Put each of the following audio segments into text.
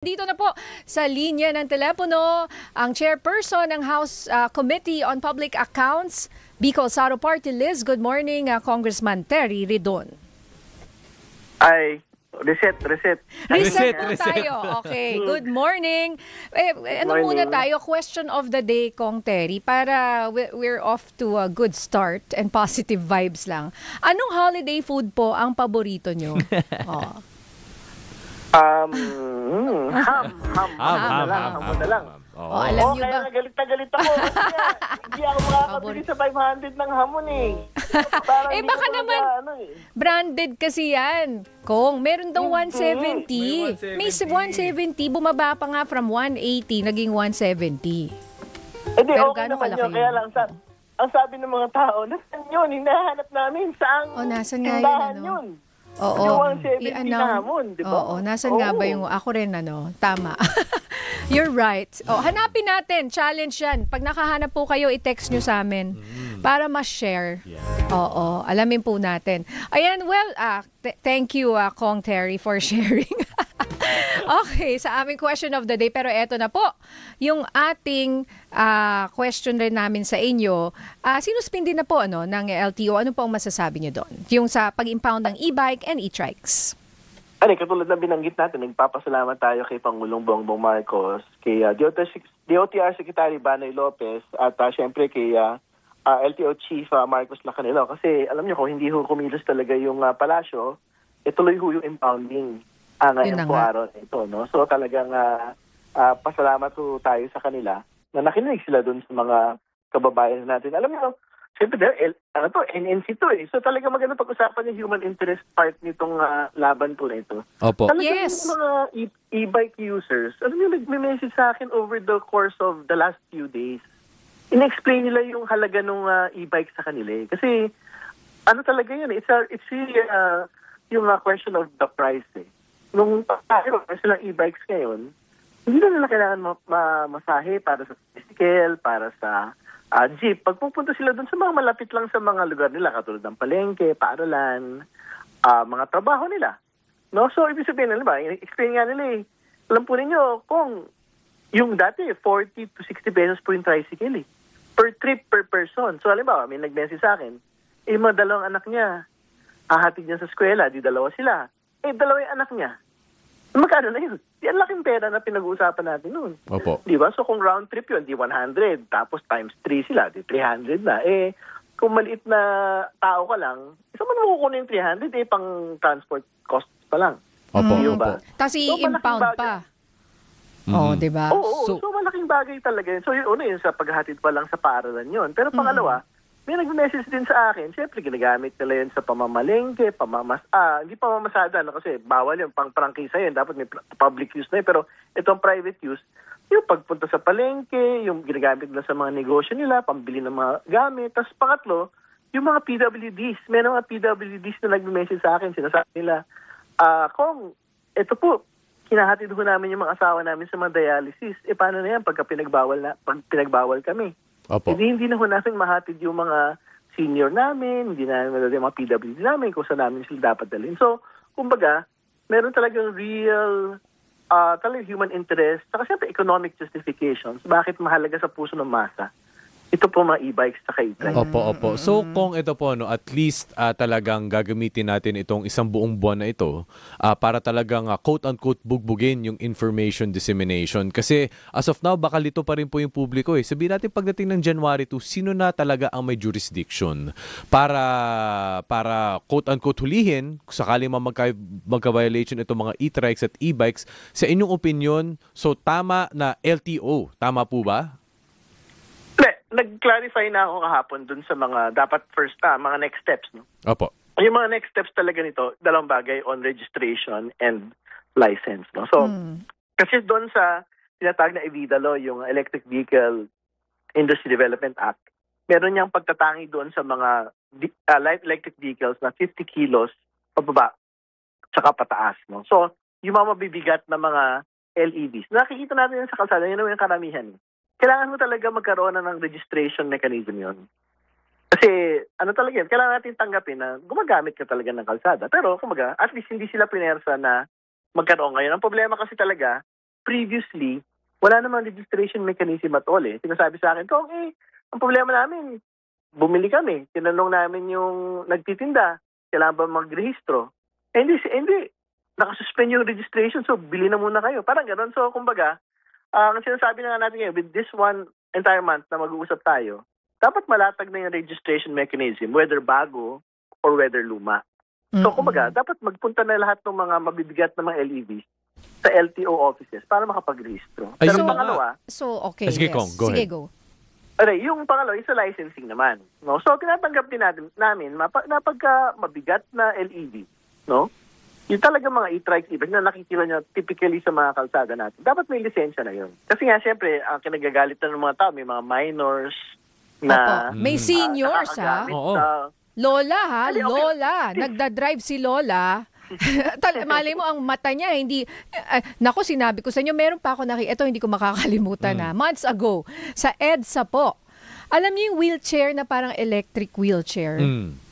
Dito na po sa linya ng telepono ang chairperson ng House Committee on Public Accounts, Bicol Saro Party List. Good morning, Congressman Terry Ridon. Ay, reset. Reset po tayo. Okay, good morning. Ano muna tayo? Question of the day, Kong Terry, para we're off to a good start and positive vibes lang. Anong holiday food po ang paborito nyo? Oh. Ham na lang. Oh, alam niyo kaya ba? galit na galit ako. Kasi hindi ako makakabili sa 500 ng hamon eh. Parang hindi baka ko naman branded kasi yan. Kung meron daw 170. May 170, bumaba pa nga from 180, naging 170. Hindi, Pero okay gaano naman kalaki yun. Kaya lang, ang sabi ng mga tao, nasan yun? Hinahanap namin. Saan nasan nga tindahan yun, yun? Oo. Yung 170 na hamon, di ba? Oo, nasan nga ba yung, ako rin tama. You're right. Hanapin natin, challenge yan. Pag nakahanap po kayo, i-text nyo sa amin para ma-share. Oo, alamin po natin. Ayan, well, thank you, Kong Terry, for sharing. Okay, sa aming question of the day. Pero eto na po, yung ating question rin namin sa inyo. Sinuspindi na po ng LTO. Ano po ang masasabi nyo doon? Yung sa pag-impound ng e-bike and e-trikes. Katulad na binanggit natin, nagpapasalamat tayo kay Pangulong Bongbong Marcos, kay DOTR Secretary Banoy Lopez, at syempre kay LTO Chief Marcos Lacanelo. Kasi alam niyo, kung hindi ho kumilos talaga yung palasyo, tuloy ho yung impounding ngayon po araw na ito. No? So talagang pasalamat ho tayo sa kanila na nakinig sila dun sa mga kababayan natin. Alam niyo, siyempre, NNC to eh. So talaga maganda pag-usapan yung human interest part nitong laban po na ito. Opo. Talagang Yes. yung mga e-bike users, alam niyo, nag-message sa akin over the course of the last few days. In-explain nila yung halaga ng e-bike sa kanila eh. Kasi talaga yun, it's really yung question of the price eh. Nung tayo, silang e-bikes ngayon, hindi na nila kailangan masahe para sa bicycle, para sa jeep. Pag pupunta sila doon sa mga malapit lang sa mga lugar nila, katulad ng palengke, paaralan, mga trabaho nila. No? So, ibig sabihin nila ba, explain nga nila eh. Alam po ninyo, kung yung dati, 40 to 60 pesos po yung tricycle eh. Per trip, per person. So, halimbawa, may nag-message sa akin, mga dalawang anak niya, hahatid niya sa eskwela, di dalawa sila. Dalawa yung anak niya. Magkano na yun? Yan laking pera na pinag-uusapan natin noon. Opo. Di ba? So kung round trip yun, di 100. Tapos times 3 sila, di 300 na. Kung maliit na tao ka lang, isa mo na makukunin yung 300, pang transport cost pa lang. Opo. Di Opo. ba? Tapos i-impound pa. Oo, di ba? Oo, so malaking bagay talaga yun. So yun, una yun sa paghahatid pa lang sa paaralan yun. Pero pangalawa, may nag-message din sa akin, siyempre ginagamit nila yun sa pamamalengke, hindi pamamasada, kasi bawal yun, pang-prangkisa yun, dapat may public use na yun, pero itong private use, yung pagpunta sa palengke, yung ginagamit nila sa mga negosyo nila, pambili ng mga gamit, tapos pangatlo, yung mga PWDs, may mga PWDs na nag-message sa akin, sinasabi nila, Kung, ito po, kinahatid ho namin yung mga asawa namin sa mga dialysis, paano na yan pag pinagbawal kami? Opo. Hindi na ho namin mahatid yung mga senior namin, hindi na namin yung mga PWD namin kung saan namin sila dapat dalhin. So, kumbaga, meron talagang real talagang human interest, saka siyempre economic justifications. Bakit mahalaga sa puso ng masa? Ito po mga e-bikes sa e-trike. Opo. So kung ito po, at least talagang gagamitin natin itong isang buong buwan na ito para talagang quote-unquote bugbugin yung information dissemination. Kasi as of now, baka lito pa rin po yung publiko eh. Sabihin natin pagdating ng January 2, sino na talaga ang may jurisdiction para quote-unquote hulihin kung sakali magka-violation itong mga e-trikes at e-bikes. Sa inyong opinion, so tama na LTO, tama po ba? Nag-clarify na ako kahapon dun sa mga dapat first, mga next steps. No? Opo. Yung mga next steps talaga nito, dalawang bagay, on registration and license. No? So, kasi doon sa tinatawag na EVIDA law, yung Electric Vehicle Industry Development Act, meron niyang pagtatangi doon sa mga light electric vehicles na 50 kilos pababa tsaka pataas. No? So, yung mga mabibigat na mga LEVs, nakikita natin yun sa kalsada, yun naman yung karamihan. Kailangan mo talaga magkaroon na ng registration mechanism yon. Kasi talaga yun, kailangan natin tanggapin na gumagamit ka talaga ng kalsada. Pero kumbaga, at least hindi sila pinersa na magkaroon ngayon. Ang problema kasi talaga, previously, wala namang registration mechanism at all eh. Sinasabi sa akin, kung ang problema namin, bumili kami, tinanong namin yung nagtitinda, kailangan ba magrehistro? Hindi. Nakasuspend yung registration, so bili na muna kayo. Parang gano'n. So, kumbaga, ang sinasabi na nga natin ngayon, with this one entire month na mag-uusap tayo, dapat malatag na yung registration mechanism, whether bago or whether luma. So, kumbaga, dapat magpunta na lahat ng mga mabibigat na mga LEVs sa LTO offices para makapag-rehistro. Ay, Pero yung pangalawa, okay, Sige, yes. Kong, go Sige, ahead. go. yung pangalawa, yung sa licensing naman. No? So, tinatanggap din namin na pagka mabigat na LEV, no? Yung talaga mga e-trike even na nakikita nyo typically sa mga kalsada natin, dapat may lisensya na yun. Kasi nga, siyempre, ang kinagagalit na ng mga tao, may mga minors na... Opo. May seniors, ha? nakakagamit Oo. sa- Lola, ha? Okay. Lola. Nagda-drive si Lola. Malay mo, ang mata niya, hindi... Nako, sinabi ko sa inyo, meron pa ako ito hindi ko makakalimutan na. Months ago, sa EDSA po. Alam niyo yung wheelchair na parang electric wheelchair?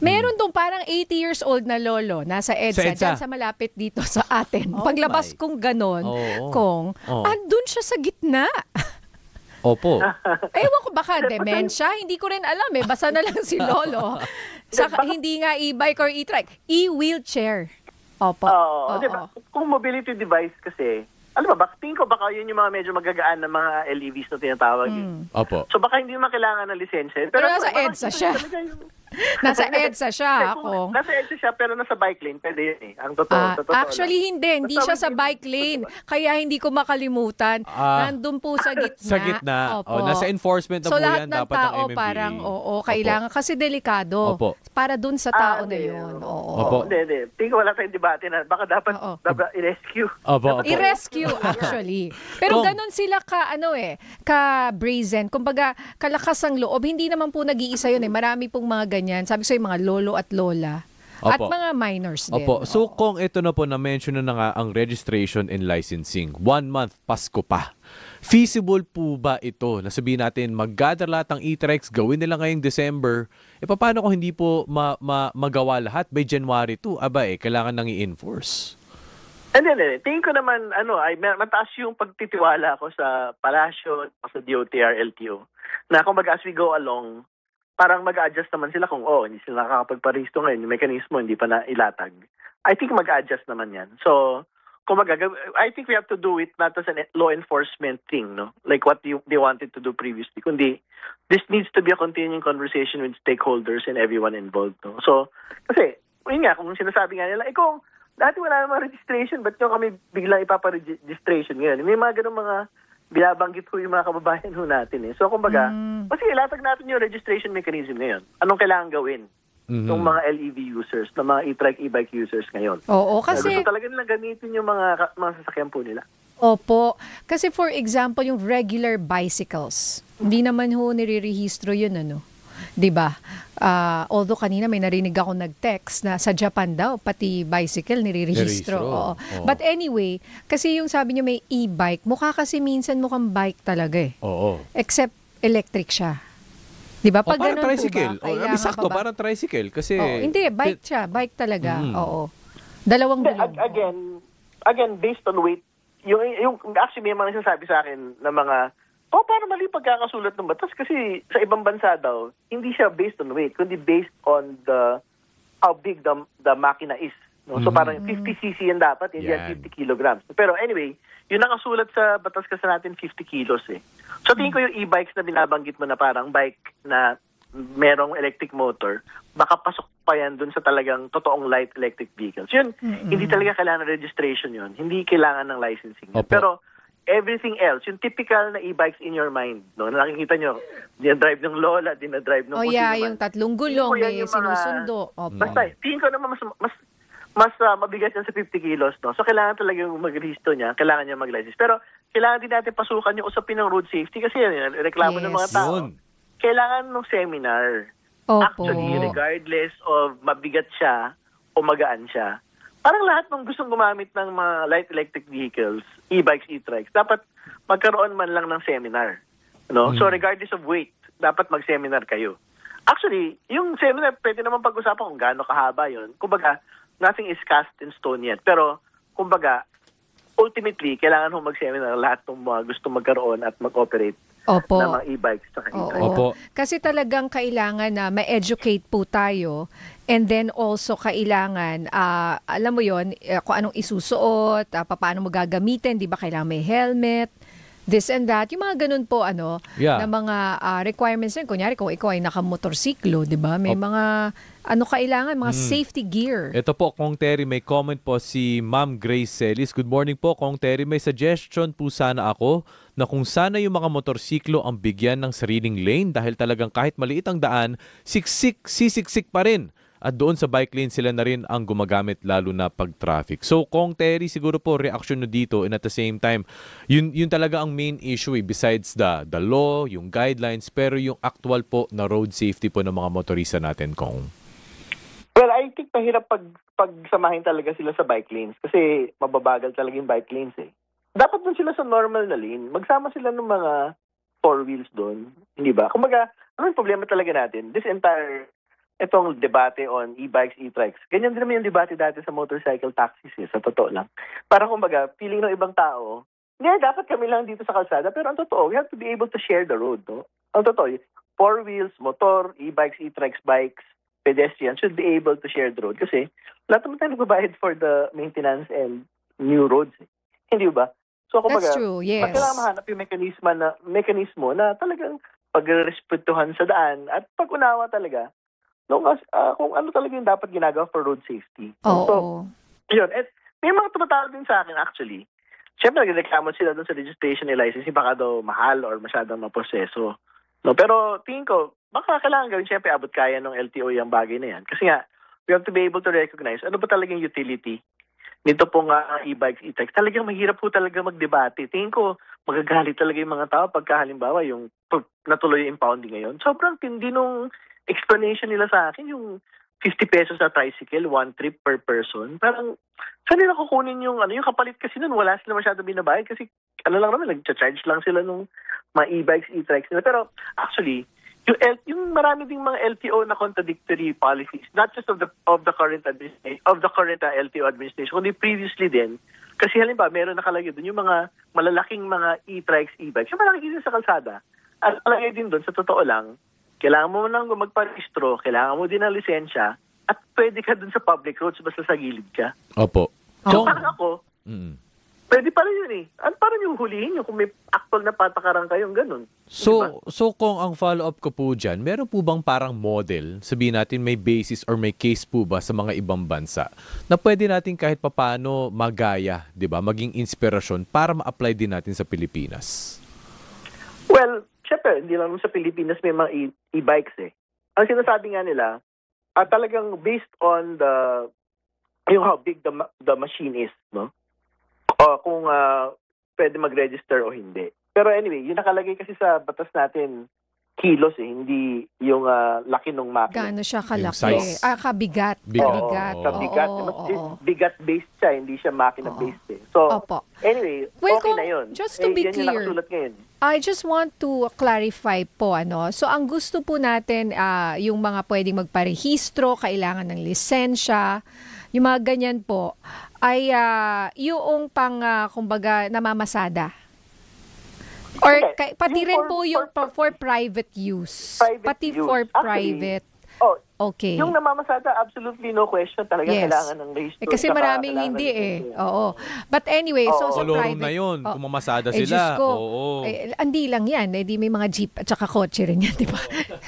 Meron doon parang 80 years old na lolo, nasa EDSA, Sa EDSA? dyan sa malapit dito sa atin. Oh Paglabas my. kong ganon, Oo. Kong, Oo. andun siya sa gitna. Opo. Ewan ko baka dementia, hindi ko rin alam eh. Basta na lang si Lolo. Hindi nga e-bike or e-trike, e-wheelchair. Opo. Oo. Diba? Kung mobility device kasi, alam mo, tingin ko baka yun yung mga medyo magagaan na mga LEVs na tinatawag. Opo. So baka hindi naman kailangan ng lisensya. Pero nasa EDSA siya. Nasa EDSA siya, Kung ako. nasa EDSA siya pero nasa bike lane, pwede yun eh. Ang totoo. Actually, hindi siya sa bike lane. Kaya hindi ko makalimutan. Nandun po sa gitna. Sa gitna. Opo. Nasa enforcement na So po lahat yan ng dapat tao ng MMDA. parang, kailangan. Kasi delikado. Opo. Para dun sa tao na yun. Opo. Hindi. Tingin ko wala tayong debate na baka dapat i-rescue. Opo. I-rescue actually. Pero ganun sila ka brazen. Kumbaga, kalakas ang loob. Hindi naman po nag-iisa yun eh. Marami pong mga ganyan. Sabi ko sa'yo, mga lolo at lola. At Opo. mga minors din. Opo. So kung ito na po na-mention na nga ang registration and licensing, 1 month, Pasko pa. Feasible po ba ito? Nasabihin natin, mag-gather lahat ng e-trikes, gawin nila ngayong December. Paano kung hindi po magawa lahat by January 2? Kailangan nang i-enforce. Hindi. Tingin ko naman, ay mataas yung pagtitiwala ko sa palasyo, sa DOTR, LTO. Na kumbaga as we go along, parang mag-adjust naman sila kung hindi sila nakakapagparisto ngayon, yung mekanismo hindi pa na ilatag. I think mag-adjust naman yan. So, kumbaga, I think we have to do it not as a law enforcement thing, no? Like what they wanted to do previously. Kundi, this needs to be a continuing conversation with stakeholders and everyone involved, no? So, kasi, yun nga, kung sinasabi nga nila, kung dati wala namang registration, ba't nyo kami biglang ipapa-registration ngayon? May mga ganun mga binabanggit ho yung mga kababayan ho natin eh. So, kumbaga, kasi ilatag natin yung registration mechanism ngayon. Anong kailangan gawin ng mga LEV users, ng mga e-trike, e-bike users ngayon? Oo, kasi... Gusto talaga nilang gamitin yung mga sasakyan po nila. Opo. Kasi for example, yung regular bicycles, hindi naman ho nirerehistro yun, 'di ba? Although kanina may narinig ako nag-text na sa Japan daw pati bicycle nirerehistro. Oo. But anyway, kasi yung sabi niyo may e-bike, mukha kasi minsan mukhang bike talaga eh. Oo. Except electric siya. 'Di ba? Pag parang ganun po tricycle. ba? Sakto, parang tricycle kasi hindi, bike siya, bike talaga. Oo. Dalawang gulong. Again, based on weight, yung actually may mga nagsasabi sa akin na mga paano mali pagkakasulat ng batas? Kasi sa ibang bansa daw, hindi siya based on weight, kundi based on how big the makina is. No? So parang 50cc yan dapat, hindi yan 50 kilograms. Pero anyway, yun nakasulat sa batas kasi natin 50 kilos eh. So tingin ko yung e-bikes na binabanggit mo na parang bike na merong electric motor, baka pasok pa yan dun sa talagang totoong light electric vehicles. Yun, hindi talaga kailangan ng registration yun. Hindi kailangan ng licensing. Pero everything else, yung typical na e-bikes in your mind, no? Na nakikita nyo, dinadrive ng lola, dinadrive ng yung tatlong gulong, may sinusundo. Basta, tingin ko naman mas mabigat yan sa 50 kilos, no? So, kailangan talaga yung mag-register niya, kailangan niya mag-license. Pero, kailangan din natin pasukan yung usapin ng road safety kasi yan, reklamo ng mga tao. Kailangan ng seminar. Actually, regardless of mabigat siya o magaan siya, parang lahat ng gustong gumamit ng mga light electric vehicles, e-bikes, e-trikes, dapat magkaroon man lang ng seminar. No? So regardless of weight, dapat mag-seminar kayo. Actually, yung seminar, pwede naman pag-usapan kung gaano kahaba yun. Kumbaga, nothing is cast in stone yet. Pero, kumbaga, ultimately, kailangan ho mag-seminar lahat ng mga gusto magkaroon at mag-operate Opo. ng mga e-bikes at e-trikes. Oo. Opo. Kasi talagang kailangan na ma-educate po tayo, and then also kailangan, alam mo yon, kung anong isusuot, paano mo gagamitin, di ba kailangan may helmet, this and that. Yung mga ganun po, Yeah. na mga requirements yun. Kunyari, kung ikaw ay nakamotorsiklo, di ba? May mga, kailangan, mga safety gear. Ito po, Kong Terry, may comment po si Ma'am Grace Celis. Good morning po, Kong Terry. May suggestion po sana ako na kung sana yung mga motorsiklo ang bigyan ng sariling lane dahil talagang kahit maliit ang daan, sisiksik pa rin. At doon sa bike lane sila na rin ang gumagamit lalo na pag traffic. So Kong Terry, siguro po reaction nyo dito, and at the same time, yun talaga ang main issue besides the law, yung guidelines, pero yung actual po na road safety po ng mga motorista natin, Kong. Well, I think mahirap pagsamahin talaga sila sa bike lanes kasi mababagal talaga yung bike lanes eh. Dapat dun sila sa normal na lane, magsama sila ng mga four wheels doon, hindi ba? Kumbaga, ano yung problema talaga natin? Itong debate on e-bikes, e-trikes. Ganyan din naman yung debate dati sa motorcycle taxis sa totoo lang. Para kumbaga, feeling ng ibang tao, hindi, dapat kami lang dito sa kalsada, pero ang totoo, we have to be able to share the road, no? Ang totoo, four wheels, motor, e-bikes, e-trikes, bikes, pedestrians should be able to share the road kasi wala naman tayo nagbabayad for the maintenance and new roads. Hindi ba? So, kumbaga, That's true, yes. kailangan mahanap yung mekanismo na talagang pagrespetuhan sa daan at pag-unawa talaga kung ano talaga yung dapat ginagawa for road safety. Oo. So, yun. At may mga tumatawag din sa akin actually. Siyempre, nagreklamo sila doon sa registration and licensing, baka daw mahal or masyadong maproseso. No, pero tingin ko, baka kailangan gawin, siyempre, abot kaya ng LTO yung bagay na yan. Kasi nga, we have to be able to recognize ano ba talagang utility nito pong e-bikes, e-trikes. Talagang mahirap po talaga magdebate. Tingin ko, magagalit talaga yung mga tao pagka halimbawa yung natuloy yung impounding ngayon. Sobrang tindi nung explanation nila sa akin, yung 50 pesos na tricycle, one trip per person. Parang, saan nila kukunin yung kapalit kasi nun, wala sila masyado binabayad kasi lang naman, nag-charge lang sila nung mga e-bikes, e-trikes nila. Pero actually, yung marami ding mga LTO na contradictory policies, not just of the current LTO administration, kundi previously din. Kasi halimbawa, meron nakalagay doon yung mga malalaking mga e-trikes, e-bikes, yung malaki din sa kalsada. At nakalagay din doon, sa totoo lang, kailangan mo nang magparehistro, kailangan mo din ng lisensya, at pwede ka dun sa public roads basta sa gilid ka. Opo. So, parang ako, pwede pala yun eh. At parang yung hulihin nyo kung may actual na patakaran kayong ganun. So kung ang follow-up ko po dyan, meron po bang parang model, sabihin natin may basis or may case po ba sa mga ibang bansa, na pwede natin kahit papano magaya, di ba, maging inspirasyon para ma-apply din natin sa Pilipinas? Well, syempre, hindi lang sa Pilipinas may mga e-bikes eh. Ang sinasabi nga nila, talagang based on how big the machine is, no? Kung pwede mag-register o hindi. Pero anyway, yung nakalagay kasi sa batas natin, kilos eh, hindi yung laki ng makina. Gaano siya kalaki? Yung size. Kabigat. Bigat. Kabigat. Oo. Bigat-based siya, hindi siya makina-based eh. So, Opo. anyway, Well, okay na yun. just to be yan yung clear, nakasulat ngayon. I just want to clarify po, So, ang gusto po natin, yung mga pwedeng magparehistro, kailangan ng lisensya, yung mga ganyan po, ay yung kumbaga, namamasada. Or pati rin po yung for private use. Pati use. for Actually, private. Okay. Yung namamasada, absolutely no question. Talaga kailangan ng registro. Kasi maraming hindi Oo. But anyway, so sa Kolorum private. na yun, kung mamasada Diyos sila. ko. Oo. Andi lang yan. Di may mga jeep at saka kotse rin yan, di ba?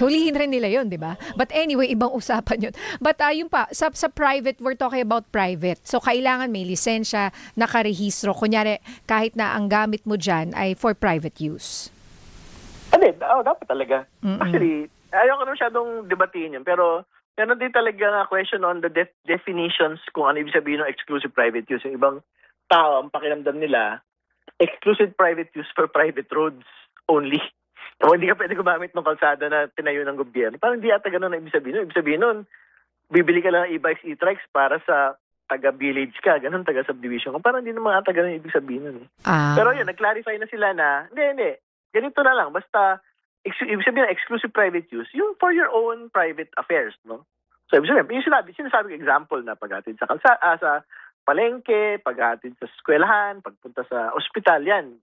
Hulihin rin nila yun, di ba? But anyway, ibang usapan yun. But yun pa, sa private, we're talking about private. So kailangan may lisensya, nakarehistro. Kunyari, kahit na ang gamit mo dyan ay for private use. Dapat talaga. Actually, ayaw ko na masyadong debatiin yun. Pero meron din talaga question on the definitions kung ano ibig sabihin ng exclusive private use. Yung ibang tao, ang pakiramdam nila, exclusive private use for private roads only. O hindi ka pwede gumamit ng kalsada na tinayo ng gobyerno. Parang hindi ata ganun ang ibig sabihin. Ibig sabihin nun, bibili ka lang ng e-bikes, e-trikes para sa taga-village ka, ganun, taga-subdivision ka. Parang hindi naman ata ganun ang ibig sabihin nun. Pero yun, nag-clarify na sila na, hindi. Ganito na lang, basta ibig sabihin na exclusive private use, yung for your own private affairs, no? So ibig sabihin, yung sinasabi ko example na paghatid sa palengke, paghatid sa eskwelahan, pagpunta sa ospital, yan.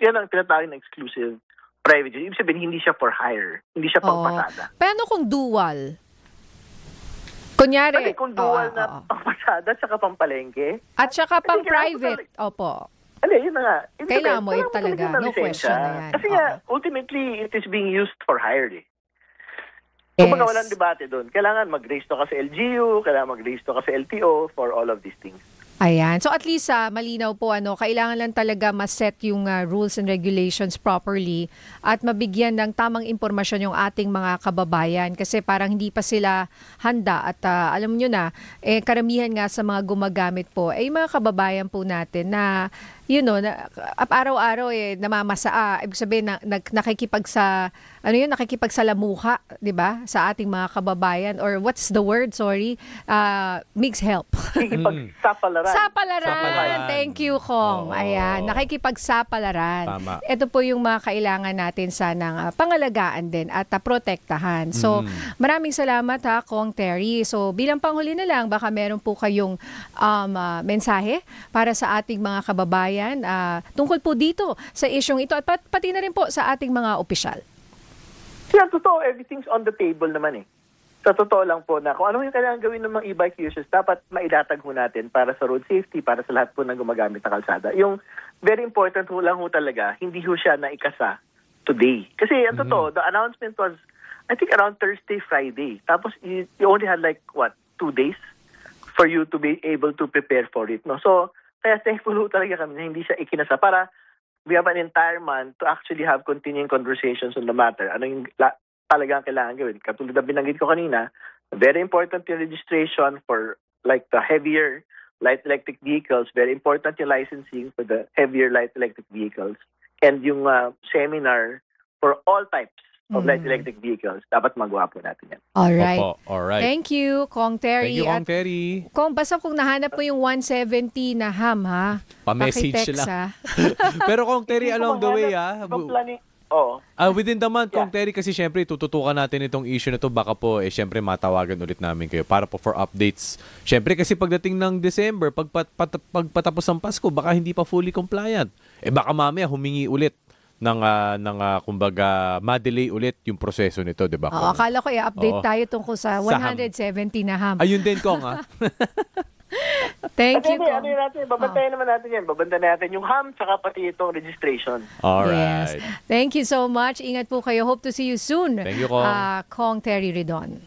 Yan ang tinatawag na exclusive private jet. Ibig sabihin, hindi siya for hire. Hindi siya pang pasada. Paano kung dual? Kunyari, Kasi kung dual na pang pasada, tsaka pang palengke. At saka pang Kasi private. Opo. Ano, yun na nga. Ibig Kailangan sabihin, mo yun kailangan talaga. ng No lisensya. question na yan. Kasi nga, ultimately, it is being used for hire eh. Yes. Kumbaga walang debate doon. Kailangan mag-register ka sa LGU, kailangan mag-register ka sa LTO for all of these things. Ayan. So at least malinaw po kailangan lang talaga ma-set yung rules and regulations properly at mabigyan ng tamang impormasyon yung ating mga kababayan kasi parang hindi pa sila handa at alam nyo na, karamihan nga sa mga gumagamit po ay mga kababayan po natin na na araw-araw namamasa, ibig sabihin nakikipagsalamuha, 'di ba? Sa ating mga kababayan or what's the word, sorry, mix help. Nakikipagsapalaran. Sapalaran. Thank you, Kong. Ayan, nakikipagsapalaran. Tama. Ito po yung mga kailangan natin sanang pangalagaan din at protektahan. So, maraming salamat Kong Terry. So, bilang panghuli na lang, baka meron po kayong mensahe para sa ating mga kababayan tungkol po dito sa isyong ito at pati na rin po sa ating mga opisyal. Siya, totoo, everything's on the table naman eh. Sa totoo lang po na kung ano yung kailangan gawin ng mga e-bike users, dapat mailatag ho natin para sa road safety, para sa lahat po ng gumagamit ng kalsada. Yung very important ho lang ho talaga, hindi ho siya naikasa today. Kasi ang totoo, the announcement was, I think around Thursday, Friday. Tapos you only had 2 days for you to be able to prepare for it. No? So, kaya thankful ho talaga kami na hindi siya ikinasa para we have an entire month to actually have continuing conversations on the matter. Ano yung talagang kailangan gawin? Katulad na binanggit ko kanina, very important yung registration for the heavier light electric vehicles, very important yung licensing for the heavier light electric vehicles, and yung seminar for all types of light electric vehicles. Dapat magawa po natin yan. Alright. Opo, alright. Thank you, Kong Terry. Thank you, Kong Terry. Kung basta kung nahanap po yung 170 na ham, ha? Pa-message Pakitext, lang. Pero Kong Terry, along the way, within the month, Kong Terry, kasi syempre, tututukan natin itong issue na to. Baka po, syempre, matawagan ulit namin kayo para po for updates. Syempre, kasi pagdating ng December, pagpatapos ng Pasko, baka hindi pa fully compliant. Baka mamaya humingi ulit kumbaga, ma-delay ulit yung proseso nito, di ba? Akala ko update tayo tungkol sa 170 na ham. Ayun din, Kong, ha? Thank you, Kong. Babantayan naman natin yan. Babantayan natin yung ham, tsaka pati itong registration. Alright. Yes. Thank you so much. Ingat po kayo. Hope to see you soon. Thank you, Kong. Kong Terry Ridon.